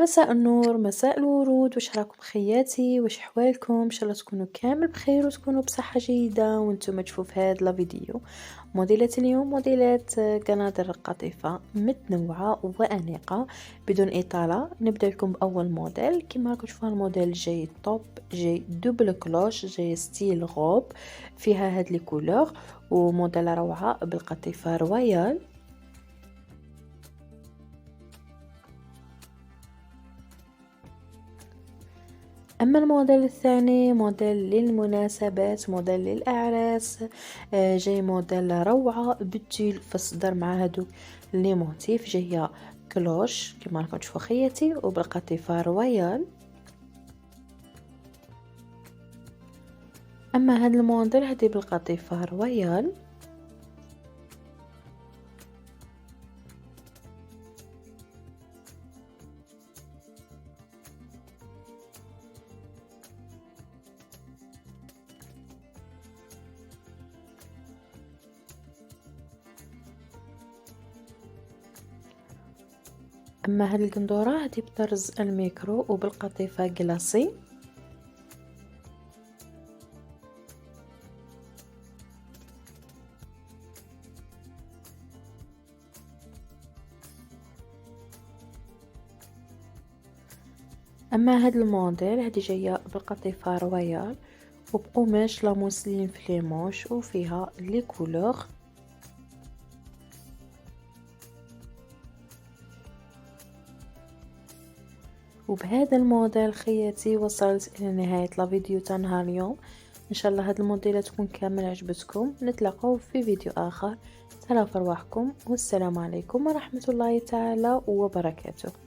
مساء النور، مساء الورود، واش راكم خياتي؟ واش حوالكم؟ ان شاء الله تكونوا كامل بخير وتكونوا بصحة جيدة وانتم تشوفوا في هذا الفيديو. موديلات اليوم موديلات قنادر قطيفة متنوعة وأنيقة بدون إطالة. نبدأ لكم بأول موديل. كما راكم تشوفوا الموديل جاي توب، جاي دوبل كلوش، جاي ستيل غوب، فيها هاد لي كولور، وموديل روعة بالقطيفة رويال. أما الموديل الثاني موديل للمناسبات، موديل للأعراس، جاي موديل روعة بالتيل في الصدر مع هادو لي موتيف، جاية كلوش كما راكم تشوفوا خياتي وبالقطيفة رويال. أما هاد الموديل هادي بالقطيفة رويال. أما هاد القندورة هادي بطرز الميكرو وبالقطيفة كلاصي. أما هاد الموديل هادي جاية بالقطيفة رويال وبقماش لاموسلين فليموش وفيها لي كولور. وبهذا الموديل خياتي وصلت الى نهاية الفيديو تاع نهار اليوم. ان شاء الله هاد الموديلات تكون كامل عجبتكم. نتلاقاو في فيديو اخر. تهلاو في رواحكم والسلام عليكم ورحمة الله تعالى وبركاته.